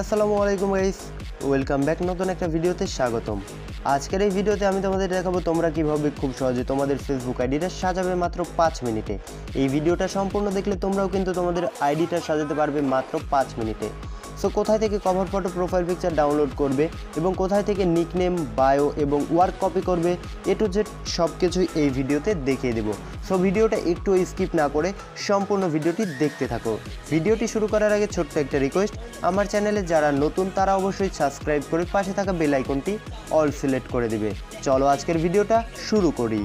আসসালামু আলাইকুম guys, welcome back নতুন একটা ভিডিওতে স্বাগতম। আজকের এই ভিডিওতে আমি তোমাদের দেখাবো তোমরা কিভাবে খুব সহজে তোমাদের ফেসবুক আইডিটা সাজাবে মাত্র 5 মিনিটে। এই ভিডিওটা সম্পূর্ণ দেখলে তোমরাও কিন্তু তোমাদের আইডিটা সাজাতে পারবে মাত্র 5 মিনিটে। সো কোথায় থেকে cover photo profile picture download করবে এবং কোথায় থেকে নিকনেম, বায়ো এবং ওয়ার্ক কপি করবে, এ টু জেড সব কিছুই এই ভিডিওতে দেখিয়ে দেবো। সো ভিডিওটা একটু স্কিপ না করে সম্পূর্ণ ভিডিওটি দেখতে থাকো। ভিডিওটি শুরু করার আগে ছোট্ট একটা রিকোয়েস্ট, আমার চ্যানেলে যারা নতুন তারা অবশ্যই সাবস্ক্রাইব করে পাশে থাকা বেল আইকনটি অল সিলেক্ট করে দিবে। চলো আজকের ভিডিওটা শুরু করি।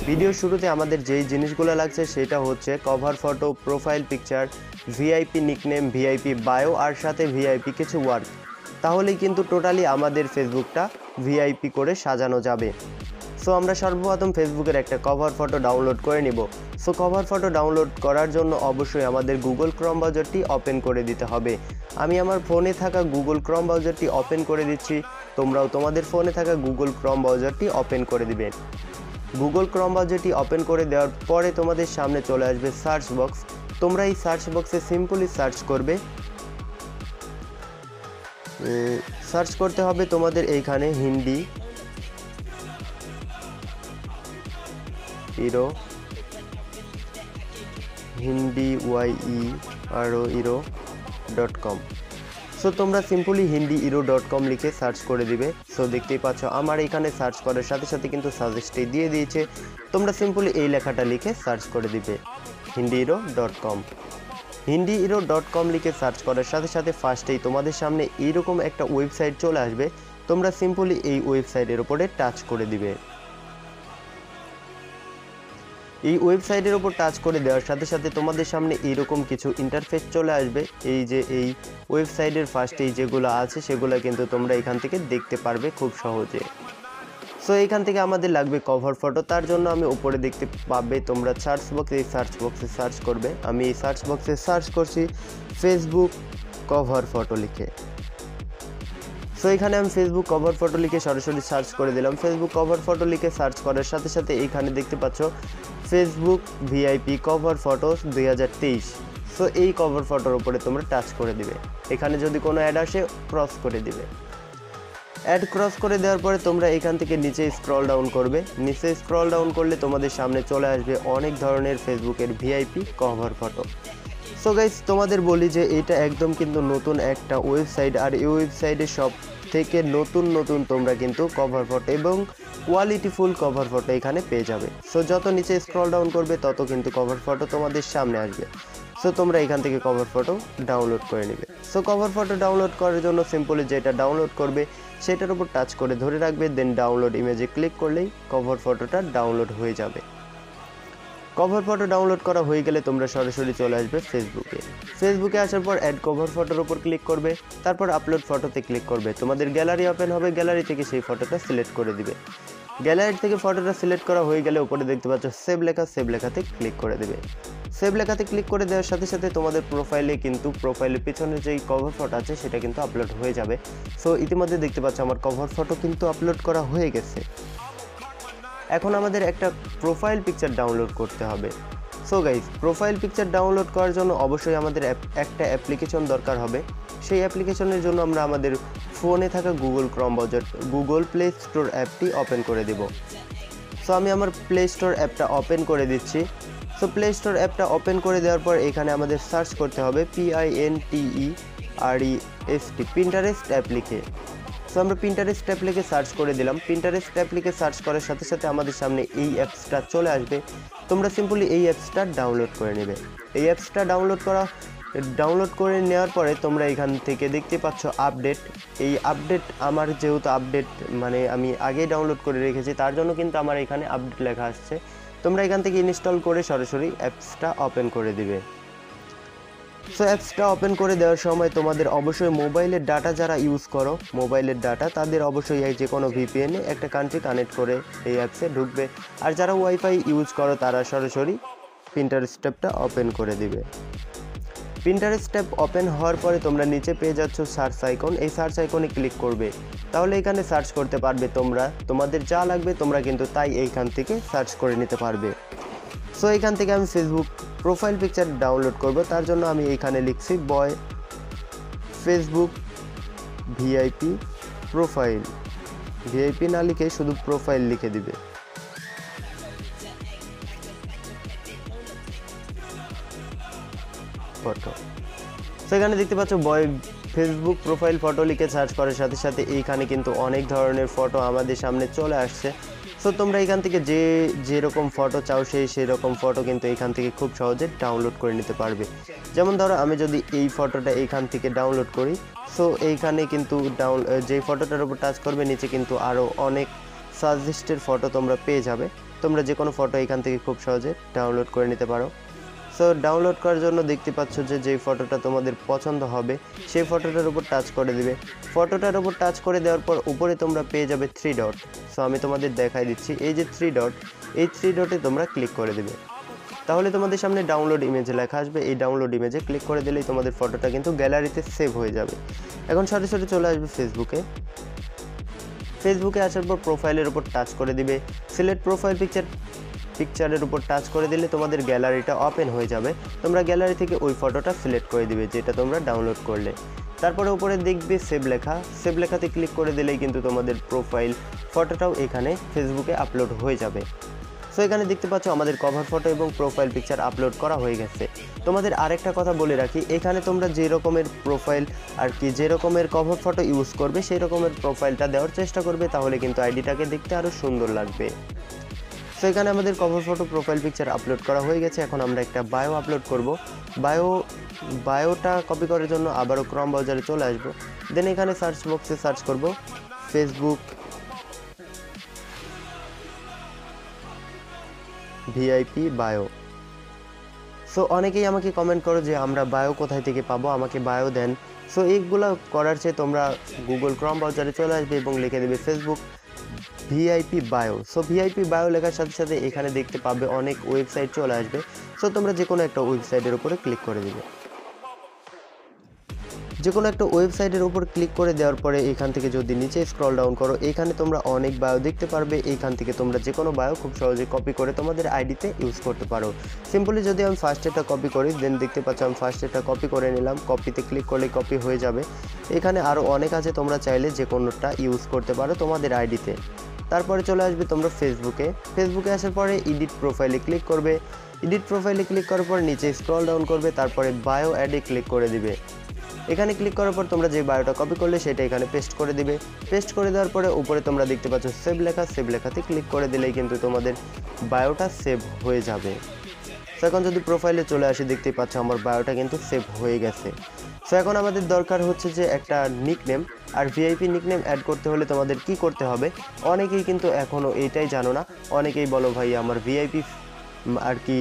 ভিডিও শুরুতে আমাদের যেই জিনিসগুলো লাগছে সেটা হচ্ছে cover photo, profile picture, VIP nickname, VIP bio আর সাথে ভিআইপি কিছু ওয়ার্ক। তাহলেই কিন্তু টোটালি আমাদের ফেসবুকটা ভিআইপি করে সাজানো যাবে। সো আমরা সর্বপ্রথম ফেসবুকের একটা কভার ফটো ডাউনলোড করে নিব। সো কভার ফটো ডাউনলোড করার জন্য অবশ্যই আমাদের গুগল ক্রোম ব্রাউজারটি ওপেন করে দিতে হবে। আমি আমার ফোনে থাকা গুগল ক্রোম ব্রাউজারটি ওপেন করে দিচ্ছি, তোমরাও তোমাদের ফোনে থাকা গুগল ক্রোম ব্রাউজারটি ওপেন করে দিবেন। গুগল ক্রোম ব্রাউজারটি ওপেন করে দেওয়ার পরে তোমাদের সামনে চলে আসবে সার্চ বক্স। তোমরা এই সার্চ বক্সে সিম্পলি সার্চ করবে। সার্চ করতে হবে তোমাদের এইখানে হিন্দি ইরো, হিন্দি ─ সো তোমরা সিম্পলি হিন্দি ─ লিখে সার্চ করে দিবে। সো দেখতেই পাচ্ছ আমার এখানে সার্চ করার সাথে সাথে কিন্তু সাজেস্টে দিয়ে দিয়েছে। তোমরা সিম্পলি এই লেখাটা লিখে সার্চ করে দিবে হিন্দি ─ লিখে সার্চ করার সাথে সাথে ফার্স্টেই তোমাদের সামনে এইরকম একটা ওয়েবসাইট চলে আসবে। তোমরা সিম্পলি এই ওয়েবসাইটের উপরে টাচ করে দিবে। এই ওয়েবসাইটের উপর টাচ করে দেওয়ার সাথে সাথে তোমাদের সামনে এইরকম কিছু ইন্টারফেস চলে আসবে। এই যে এই ওয়েবসাইটের ফার্স্টেই যেগুলো আছে সেগুলো কিন্তু তোমরা এখান থেকে দেখতে পারবে খুব সহজে। সো এখান থেকে আমাদের লাগবে কভার ফটো। তার জন্য আমি উপরে দেখতে পাবে তোমরা সার্চ বক্স, এই সার্চ বক্সে সার্চ করবে। আমি এই সার্চ বক্সে সার্চ করছি ফেসবুক কভার ফটো লিখে। সো এখানে আমি ফেসবুক কভার ফটো লিখে সরাসরি সার্চ করে দিলাম। ফেসবুক কভার ফটো লিখে সার্চ করার সাথে সাথে এইখানে দেখতে পাচ্ছ Facebook VIP cover photo 2023। So এই কভার ফটোর উপরে তোমরা টাচ করে দিবে। এখানে যদি কোনো অ্যাড আসে ক্রস করে দিবে। অ্যাড ক্রস করে দেওয়ার পরে তোমরা এখান থেকে নিচে স্ক্রল ডাউন করবে। নিচে স্ক্রল ডাউন করলে তোমাদের সামনে চলে আসবে অনেক ধরনের ফেসবুকের VIP cover photo. So guys তোমাদের বলি যে এটা একদম কিন্তু নতুন একটা ওয়েবসাইট, আর এই ওয়েবসাইটে সব থেকে নতুন তোমরা কিন্তু কভার ফটো এবং কোয়ালিটিফুল কভার ফটো এখানে পেয়ে যাবে। সো যত নিচে স্ক্রল ডাউন করবে তত কিন্তু কভার ফটো তোমাদের সামনে আসবে। সো তোমরা এখান থেকে কভার ফটো ডাউনলোড করে নেবে। সো কভার ফটো ডাউনলোড করার জন্য সিম্পলি যেটা ডাউনলোড করবে সেটার উপর টাচ করে ধরে রাখবে, দেন ডাউনলোড ইমেজে ক্লিক করলেই কভার ফটোটা ডাউনলোড হয়ে যাবে। কভার ফটো ডাউনলোড করা হয়ে গেলে তোমরা সরাসরি চলে আসবে ফেসবুকে আসার পর অ্যাড কভার ফটোর উপর ক্লিক করবে, তারপর আপলোড ফটোতে ক্লিক করবে। তোমাদের গ্যালারি ওপেন হবে, গ্যালারি থেকে সেই ফটোটা সিলেক্ট করে দিবে। গ্যালারি থেকে ফটোটা সিলেক্ট করা হয়ে গেলে উপরে দেখতে পাচ্ছ সেভ লেখাতে ক্লিক করে দেবে। সেভ লেখাতে ক্লিক করে দেওয়ার সাথে সাথে তোমাদের প্রোফাইলের পিছনে যেই কভার ফটো আছে সেটা কিন্তু আপলোড হয়ে যাবে। সো ইতিমধ্যে দেখতে পাচ্ছ আমার কভার ফটো কিন্তু আপলোড করা হয়ে গেছে। এখন আমাদের একটা প্রোফাইল পিকচার ডাউনলোড করতে হবে। So guys profile picture download করার জন্য অবশ্যই আমাদের একটা অ্যাপ্লিকেশন দরকার হবে। সেই অ্যাপ্লিকেশনের জন্য আমরা আমাদের ফোনে থাকা গুগল প্লে স্টোর অ্যাপটি ওপেন করে দেব। সো আমি আমার প্লে স্টোর অ্যাপটা ওপেন করে দিচ্ছি। সো প্লে স্টোর অ্যাপটা ওপেন করে দেওয়ার পর এখানে আমাদের সার্চ করতে হবে PINTEREST পিন্টারেস্ট অ্যাপ লিখে। সো আমরা পিন্টারেস্ট অ্যাপ লিখে সার্চ করে দিলাম। পিন্টারেস্ট অ্যাপ লিখে সার্চ করার সাথে সাথে আমাদের সামনে এই অ্যাপসটা চলে আসবে। তোমরা সিম্পলি এই অ্যাপসটা ডাউনলোড করে নেবে। এই অ্যাপসটা ডাউনলোড করে নেওয়ার পরে তোমরা এখান থেকে দেখতে পাচ্ছ আপডেট। এই আপডেট আমার যেহেতু আপডেট মানে আমি আগেই ডাউনলোড করে রেখেছি, তার জন্য কিন্তু আমার এখানে আপডেট লেখা আসছে। তোমরা এখান থেকে ইনস্টল করে সরাসরি অ্যাপসটা ওপেন করে দিবে। সো অ্যাপসটা ওপেন করে দেওয়ার সময় তোমাদের অবশ্যই মোবাইলের ডাটা যারা ইউজ করো, মোবাইলের ডাটা তাদের অবশ্যই যে কোনো ভিপিএনে একটা কান্ট্রি কানেক্ট করে এই অ্যাপসে ঢুকবে। আর যারা ওয়াইফাই ইউজ করো তারা সরাসরি পিন্টারেস্ট অ্যাপটা ওপেন করে দিবে। পিন্টারেস্ট অ্যাপ ওপেন হওয়ার পরে তোমরা নিচে পেয়ে যাচ্ছ সার্চ আইকন। এই সার্চ আইকনে ক্লিক করবে, তাহলে এখানে সার্চ করতে পারবে তোমাদের যা লাগবে তোমরা কিন্তু তাই এইখান থেকে সার্চ করে নিতে পারবে। সো এখান থেকে আমি ফেসবুক প্রোফাইল পিকচার ডাউনলোড করব। তার জন্য আমি এখানে লিখছি বয় ফেসবুক ভিআইপি প্রোফাইল, ভিআইপি না লিখে শুধু প্রোফাইল লিখে দিবে। ফটো, সেখানে দেখতে পাচ্ছ বয় ফেসবুক প্রোফাইল ফটো লিখে সার্চ করার সাথে সাথে এইখানে কিন্তু অনেক ধরনের ফটো আমাদের সামনে চলে আসছে। সো তোমরা এখান থেকে যেরকম ফটো চাও সেই রকম ফটো কিন্তু এখান থেকে খুব সহজে ডাউনলোড করে নিতে পারবে। যেমন ধরো আমি যদি এই ফটোটা এইখান থেকে ডাউনলোড করি, সো এইখানে কিন্তু যেই ফটোটার উপর টাচ করবে নিচে কিন্তু আরও অনেক সাজেস্টেড ফটো তোমরা পেয়ে যাবে। তোমরা যে কোনো ফটো এখান থেকে খুব সহজে ডাউনলোড করে নিতে পারো। সো ডাউনলোড করার জন্য দেখতে পাচ্ছ যে ফটোটা তোমাদের পছন্দ হবে সেই ফটোটার উপর টাচ করে দিবে। ফটোটার উপর টাচ করে দেওয়ার পর উপরে তোমরা পেয়ে যাবে 3 ডট। সো আমি তোমাদের দেখাই দিচ্ছি, এই যে 3 ডট, এই 3 ডটে তোমরা ক্লিক করে দিবে। তাহলে তোমাদের সামনে ডাউনলোড ইমেজে লেখা আসবে, এই ডাউনলোড ইমেজে ক্লিক করে দিলেই তোমাদের ফটোটা কিন্তু গ্যালারিতে সেভ হয়ে যাবে। এখন সরাসরি চলে আসবে ফেসবুকে। ফেসবুকে আসার পর প্রোফাইলের উপর টাচ করে দিবে, সিলেক্ট প্রোফাইল পিকচারের উপর টাচ করে দিলে তোমাদের গ্যালারিটা ওপেন হয়ে যাবে। তোমরা গ্যালারি থেকে ওই ফটোটা সিলেক্ট করে দিবে যেটা তোমরা ডাউনলোড করলে। তারপরে উপরে দেখবে সেভ লেখা, সেভ লেখাতে ক্লিক করে দিলেই কিন্তু তোমাদের প্রোফাইল ফটোটাও এখানে ফেসবুকে আপলোড হয়ে যাবে। সো এখানে দেখতে পাচ্ছ আমাদের কভার ফটো এবং প্রোফাইল পিকচার আপলোড করা হয়ে গেছে। তোমাদের আরেকটা কথা বলে রাখি, এখানে তোমরা যে রকমের প্রোফাইল আর কি যে রকমের কভার ফটো ইউজ করবে সেই রকমের প্রোফাইলটা দেওয়ার চেষ্টা করবে, তাহলে কিন্তু আইডিটাকে দেখতে আরও সুন্দর লাগবে। সো এখানে আমাদের cover photo profile picture upload করা হয়ে গেছে। এখন আমরা একটা বায়ো আপলোড করব। বায়োটা কপি করার জন্য আবারও ক্রম ব্রাউজারে চলে আসবো। দেন এখানে সার্চ বক্সে সার্চ করব ফেসবুক ভিআইপি বায়ো। সো অনেকেই আমাকে কমেন্ট করো যে আমরা বায়ো কোথায় থেকে পাবো, আমাকে বায়ো দেন। সো এইগুলো করার চেয়ে তোমরা গুগল ক্রম ব্রাউজারে চলে আসবে এবং লিখে দেবে Facebook VIP bio. So VIP bio লেখার সাথে সাথে এখানে দেখতে পাবে অনেক ওয়েবসাইট চলে আসবে। সো তোমরা যে কোনো একটা ওয়েবসাইটের উপরে ক্লিক করে দিবে। যে কোনো একটা ওয়েবসাইটের উপর ক্লিক করে দেওয়ার পরে এখান থেকে যদি নিচে স্ক্রল ডাউন করো, এখানে তোমরা অনেক বায়ো দেখতে পারবে। এইখান থেকে তোমরা যে কোনো বায়ো খুব সহজে কপি করে তোমাদের আইডিতে ইউজ করতে পারো। সিম্পলি যদি আমি ফার্স্ট এটা কপি করি, দেন দেখতে পাচ্ছ আমি ফার্স্ট এটা কপি করে নিলাম। কপিতে ক্লিক করলে কপি হয়ে যাবে। এখানে আরও অনেক আছে, তোমরা চাইলে যে কোনোটা ইউজ করতে পারো তোমাদের আইডিতে। তারপরে চলে আসবে তোমরা ফেসবুকে আসার পরে এডিট প্রোফাইলে ক্লিক করবে। এডিট প্রোফাইলে ক্লিক করার পর নিচে স্ক্রল ডাউন করবে, তারপরে বায়ো অ্যাডে ক্লিক করে দিবে। এখানে ক্লিক করার পর তোমরা যে বায়োটা কপি করলে সেটা এখানে পেস্ট করে দিবে। পেস্ট করে দেওয়ার পরে উপরে তোমরা দেখতে পাচ্ছ সেভ লেখা, সেভ লেখাতে ক্লিক করে দিলেই কিন্তু তোমাদের বায়োটা সেভ হয়ে যাবে। সো এখন যদি প্রোফাইলে চলে আসি, দেখতেই পাচ্ছ আমার বায়োটা কিন্তু সেভ হয়ে গেছে। সো এখন আমাদের দরকার হচ্ছে যে একটা নিকনেম, আর ভিআইপি নিকনেম অ্যাড করতে হলে তোমাদের কি করতে হবে, অনেকেই কিন্তু এখনও এইটাই জানো না। অনেকেই বলো ভাই আমার ভিআইপি আর কি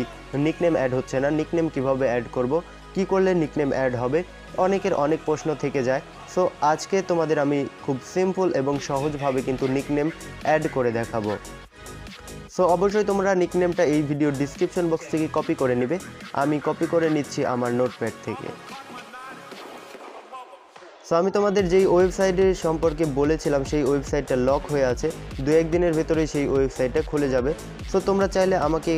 নিকনেম অ্যাড হচ্ছে না, নিকনেম কিভাবে অ্যাড করব, কি করলে নিকনেম অ্যাড হবে, অনেকের অনেক প্রশ্ন থেকে যায়। সো আজকে তোমাদের আমি খুব সিম্পল এবং সহজভাবে কিন্তু নিকনেম অ্যাড করে দেখাবো। সো অবশ্যই তোমরা নিকনেমটা এই ভিডিওর ডিসক্রিপশন বক্স থেকে কপি করে নেবে। আমি কপি করে নিচ্ছি আমার নোটপ্যাড থেকে। সো আমি তোমাদের যেই ওয়েবসাইটের সম্পর্কে বলেছিলাম সেই ওয়েবসাইটটা লক হয়ে আছে, 2-1 দিনের ভেতরেই সেই ওয়েবসাইটটা খুলে যাবে। সো তোমরা চাইলে আমাকে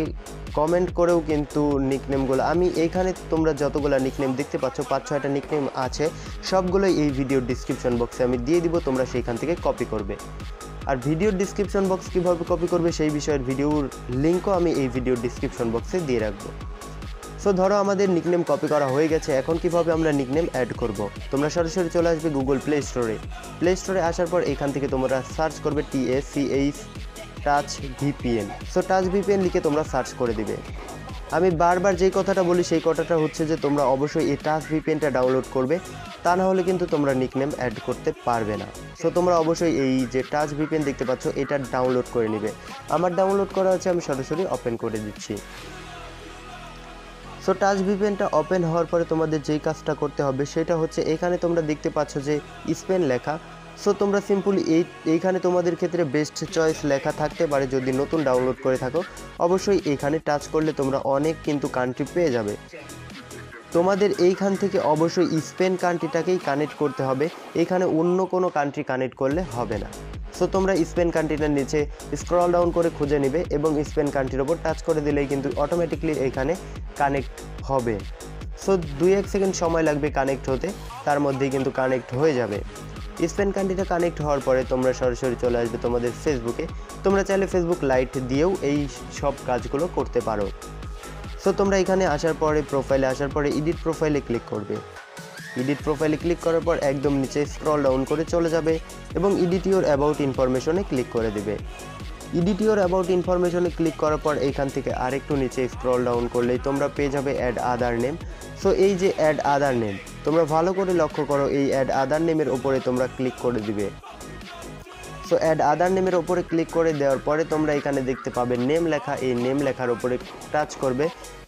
কমেন্ট করেও কিন্তু নিকনেমগুলো, আমি এইখানে তোমরা যতগুলো নিকনেম দেখতে পাচ্ছ 5-6টা নিকনেম আছে, সবগুলোই এই ভিডিওর ডিসক্রিপশন বক্সে আমি দিয়ে দিব, তোমরা সেইখান থেকে কপি করবে। আর ভিডিওর ডিসক্রিপশন বক্স কীভাবে কপি করবে সেই বিষয়ের ভিডিওর লিঙ্কও আমি এই ভিডিওর ডিসক্রিপশন বক্সে দিয়ে রাখবো। সো ধরো আমাদের নিকনেম কপি করা হয়ে গেছে, এখন কিভাবে আমরা নিকনেম অ্যাড করব। তোমরা সরাসরি চলে আসবে গুগল প্লে স্টোরে আসার পর এখান থেকে তোমরা সার্চ করবে touch VPN. So touch VPN লিখে তোমরা সার্চ করে দিবে। আমি বারবার যেই কথাটা বলি সেই কথাটা হচ্ছে যে তোমরা অবশ্যই এই টাচ ভিপিএনটা ডাউনলোড করবে, তা না হলে কিন্তু তোমরা নিকনেম অ্যাড করতে পারবে না। সো তোমরা অবশ্যই এই যে টাচ ভিপিএন দেখতে পাচ্ছ এটা ডাউনলোড করে নিবে। আমার ডাউনলোড করা আছে, আমি সরাসরি ওপেন করে দিচ্ছি। সো টাচ ভিপিএনটা ওপেন হওয়ার পরে তোমাদের যেই কাজটা করতে হবে সেটা হচ্ছে এখানে তোমরা দেখতে পাচ্ছ যে স্পেন লেখা। সো তোমরা সিম্পলি এইখানে তোমাদের ক্ষেত্রে বেস্ট চয়েস লেখা থাকতে পারে, যদি নতুন ডাউনলোড করে থাকো অবশ্যই এইখানে টাচ করলে তোমরা অনেক কিন্তু কান্ট্রি পেয়ে যাবে। তোমাদের এইখান থেকে অবশ্যই স্পেন কান্ট্রিটাকেই কানেক্ট করতে হবে, এখানে অন্য কোনো কান্ট্রি কানেক্ট করলে হবে না। সো তোমরা স্পেন কান্ট্রিটার নিচে স্ক্রল ডাউন করে খুঁজে নেবে এবং স্পেন কান্ট্রির ওপর টাচ করে দিলেই কিন্তু অটোমেটিকলি এখানে কানেক্ট হবে। সো 2-1 সেকেন্ড সময় লাগবে কানেক্ট হতে, তার মধ্যেই কিন্তু কানেক্ট হয়ে যাবে। স্পেন কান্ট্রিটা কানেক্ট হওয়ার পরে তোমরা সরাসরি চলে আসবে তোমাদের ফেসবুকে। তোমরা চাইলে ফেসবুক লাইট দিয়েও এই সব কাজগুলো করতে পারো। সো তোমরা এখানে আসার পরে প্রোফাইলে আসার পরে এডিট প্রোফাইলে ক্লিক করবে। এডিট প্রোফাইলে ক্লিক করার পর একদম নিচে স্ক্রল ডাউন করে চলে যাবে এবং এডিট ইওর অ্যাবাউট ইনফরমেশনে ক্লিক করে দেবে। এডিট ইওর অ্যাবাউট ইনফরমেশনে ক্লিক করার পর এইখান থেকে আরেকটু নিচে স্ক্রল ডাউন করলেই তোমরা পেয়ে যাবে অ্যাড আদার নেম। সো এই যে অ্যাড আদার নেম, তোমরা ভালো করে লক্ষ্য করো, এই অ্যাড আদার নেমের ওপরে তোমরা ক্লিক করে দিবে। সো অ্যাড আদার নেমের ওপরে ক্লিক করে দেওয়ার পরে তোমরা এখানে দেখতে পাবে নেম লেখা, এই নেম লেখার ওপরে টাচ করবে।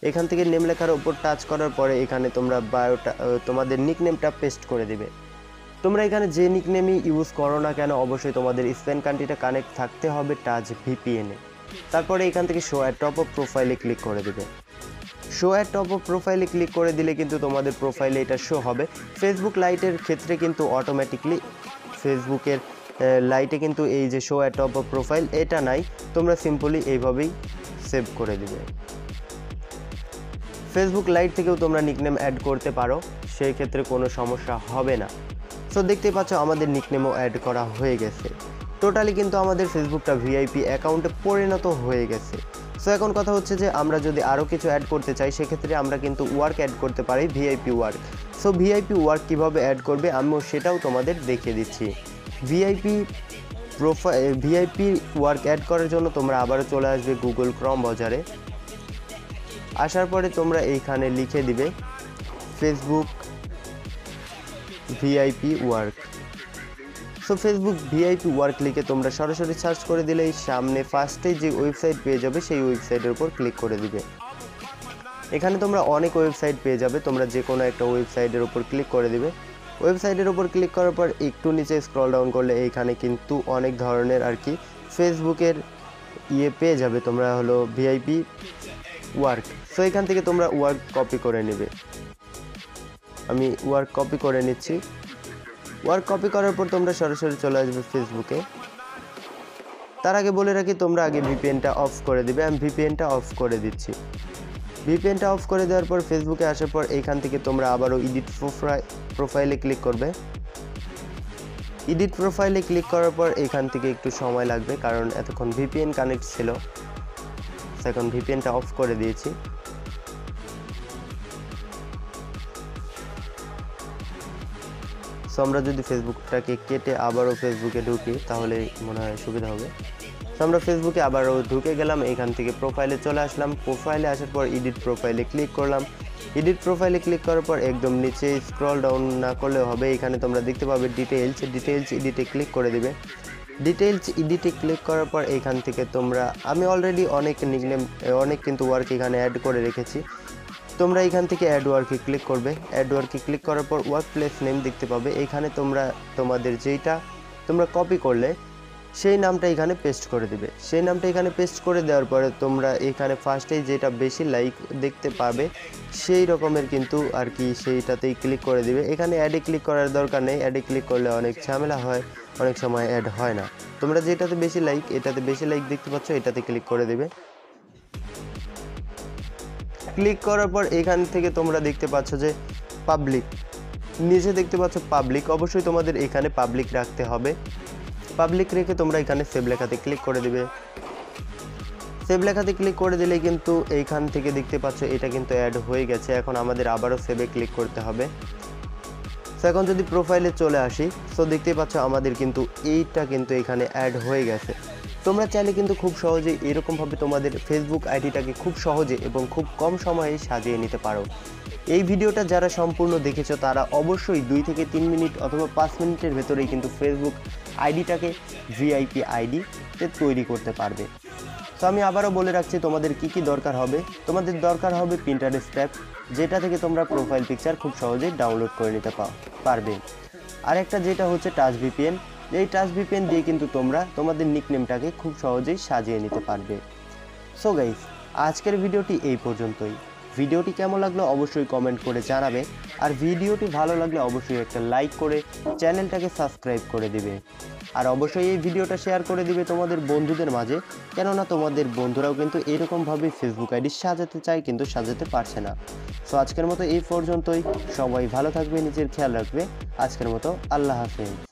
এখান থেকে নেম লেখার ওপর টাচ করার পরে এখানে তোমরা বায়োটা তোমাদের নিকনেমটা পেস্ট করে দিবে। তোমরা এখানে যে নিকনেমই ইউজ করো না কেন অবশ্যই তোমাদের স্পেন কান্ট্রিটা কানেক্ট থাকতে হবে টাচ ভিপিএনে। তারপরে এখান থেকে শো অ্যাট টপ অফ প্রোফাইলে ক্লিক করে দেবে। শো অ্যাট টপ অফ প্রোফাইলে ক্লিক করে দিলে কিন্তু তোমাদের প্রোফাইলে এটা শো হবে। ফেসবুক লাইটের ক্ষেত্রে কিন্তু অটোমেটিকলি ফেসবুকের লাইটে কিন্তু এই যে show at top of profile এটা নাই, তোমরা সিম্পলি এইভাবেই সেভ করে দিবে। ফেসবুক লাইট থেকেও তোমরা নিকনেম অ্যাড করতে পারো, সেই ক্ষেত্রে কোনো সমস্যা হবে না। সো দেখতে পাচ্ছ আমাদের নিকনেমও অ্যাড করা হয়ে গেছে। টোটালি কিন্তু আমাদের ফেসবুকটা ভিআইপি অ্যাকাউন্টে পরিণত হয়ে গেছে। সো এখন কথা হচ্ছে যে আমরা যদি আরও কিছু অ্যাড করতে চাই সেক্ষেত্রে আমরা কিন্তু ওয়ার্ক অ্যাড করতে পারি, VIP work. So VIP work কীভাবে অ্যাড করবে আমিও সেটাও তোমাদের দেখিয়ে দিচ্ছি। ভিআইপি ওয়ার্ক অ্যাড করার জন্য তোমরা আবারও চলে আসবে গুগল ক্রোম ব্রাউজারে। আসার পরে তোমরা এইখানে লিখে দিবে Facebook VIP work. So Facebook VIP work লিখে তোমরা সরাসরি সার্চ করে দিলেই সামনে ফার্স্টে যে ওয়েবসাইট পেয়ে যাবে সেই ওয়েবসাইটের উপর ক্লিক করে দিবে। এখানে তোমরা অনেক ওয়েবসাইট পেয়ে যাবে, তোমরা যে কোনো একটা ওয়েবসাইটের উপর ক্লিক করে দিবে। ওয়েবসাইটের উপর ক্লিক করার পর একটু নিচে স্ক্রল ডাউন করলে এইখানে কিন্তু অনেক ধরনের আর কি ফেসবুকের পেয়ে যাবে তোমরা হলো ভিআইপি ওয়ার্ক। সো এখান থেকে তোমরা ওয়ার্ক কপি করে নেবে। আমি ওয়ার্ক কপি করে নিচ্ছি। ওয়ার্ক কপি করার পর তোমরা সরাসরি চলে আসবে ফেসবুকে। তার আগে বলে রাখি তোমরা আগে ভিপিএনটা অফ করে দিবে। আমি ভিপিএনটা অফ করে দিচ্ছি। ভিপিএনটা অফ করে দেওয়ার পর ফেসবুকে আসার পর এইখান থেকে তোমরা আবারও এডিট প্রোফাইলে ক্লিক করবে। এডিট প্রোফাইলে ক্লিক করার পর এইখান থেকে একটু সময় লাগবে কারণ এতক্ষণ ভিপিএন কানেক্ট ছিল। এখন ভিপিএনটা অফ করে দিয়েছি। সো আমরা যদি ফেসবুকটাকে কেটে আবারও ফেসবুকে ঢুকি তাহলে মনে হয় সুবিধা হবে। সো আমরা ফেসবুকে আবারও ঢুকে গেলাম, এখান থেকে প্রোফাইলে চলে আসলাম। প্রোফাইলে আসার পর এডিট প্রোফাইলে ক্লিক করলাম। এডিট প্রোফাইলে ক্লিক করার পর একদম নিচে স্ক্রল ডাউন না করলেও হবে, এখানে তোমরা দেখতে পাবে ডিটেইলস এডিটে ক্লিক করে দিবে। ডিটেইলস এডিটে ক্লিক করার পর এখান থেকে তোমরা আমি অলরেডি অনেক কিন্তু ওয়ার্ক এখানে অ্যাড করে রেখেছি। তোমরা এখান থেকে অ্যাড ওয়ার্কে ক্লিক করবে। অ্যাড ওয়ার্কে ক্লিক করার পর ওয়ার্ক প্লেস নেম দেখতে পাবে, এখানে তোমরা তোমাদের যেইটা তোমরা কপি করলে সেই নামটা এখানে পেস্ট করে দিবে। সেই নামটা এখানে পেস্ট করে দেওয়ার পরে তোমরা এখানে ফার্স্টেই যেটা বেশি লাইক দেখতে পাবে সেই রকমের কিন্তু আর কি সেইটাতেই ক্লিক করে দিবে। এখানে অ্যাডে ক্লিক করার দরকার নেই, অ্যাডে ক্লিক করলে অনেক ঝামেলা হয়, অনেক সময় অ্যাড হয় না। তোমরা যেটাতে বেশি লাইক, এটাতে বেশি লাইক দেখতে পাচ্ছ, এটাতে ক্লিক করে দিবে। ক্লিক করার পর এখান থেকে তোমরা দেখতে পাচ্ছ যে পাবলিক, নিচে দেখতে পাচ্ছ পাবলিক, অবশ্যই তোমাদের এখানে পাবলিক রাখতে হবে। পাবলিক রেখে তোমরা এখানে সেভ লেখাতে ক্লিক করে দিবে। সেভ লেখাতে ক্লিক করে দিলেই কিন্তু এইখান থেকে দেখতে পাচ্ছ এটা কিন্তু অ্যাড হয়ে গেছে। এখন আমাদের আবারও সেভে ক্লিক করতে হবে। সো এখন যদি প্রোফাইলে চলে আসি, সো দেখতেই পাচ্ছ আমাদের কিন্তু এইটা কিন্তু এখানে অ্যাড হয়ে গেছে। তোমরা চাইলে কিন্তু খুব সহজেই এরকমভাবে তোমাদের ফেসবুক আইডিটাকে খুব সহজে এবং খুব কম সময়ে সাজিয়ে নিতে পারো। এই ভিডিওটা যারা সম্পূর্ণ দেখেছো তারা অবশ্যই 2 থেকে 3 মিনিট অথবা 5 মিনিটের ভেতরেই কিন্তু ফেসবুক আইডিটাকে ভিআইপি আইডিতে তৈরি করতে পারবে। তো আমি আবারও বলে রাখছি তোমাদের কি দরকার হবে। তোমাদের দরকার হবে পিন্টারেস্ট অ্যাপ, যেটা থেকে তোমরা প্রোফাইল পিকচার খুব সহজেই ডাউনলোড করে নিতে পারবে। আর একটা যেটা হচ্ছে টাচ ভিপিএন, এই টাচ ভিপিএন দিয়ে কিন্তু তোমরা তোমাদের নিকনেমটাকে খুব সহজেই সাজিয়ে নিতে পারবে। সো গাইস, আজকের ভিডিওটি এই পর্যন্তই। ভিডিওটি কেমন লাগলো অবশ্যই কমেন্ট করে জানাবে, আর ভিডিওটি ভালো লাগলে অবশ্যই একটা লাইক করে চ্যানেলটাকে সাবস্ক্রাইব করে দিবে। আর অবশ্যই এই ভিডিওটা শেয়ার করে দিবে তোমাদের বন্ধুদের মাঝে, কেননা তোমাদের বন্ধুরাও কিন্তু এরকমভাবে ফেসবুক আইডি সাজাতে চায় কিন্তু সাজাতে পারছে না। সো আজকের মতো এই পর্যন্তই। সবাই ভালো থাকবে, নিজের খেয়াল রাখবে। আজকের মতো আল্লাহ হাফেজ।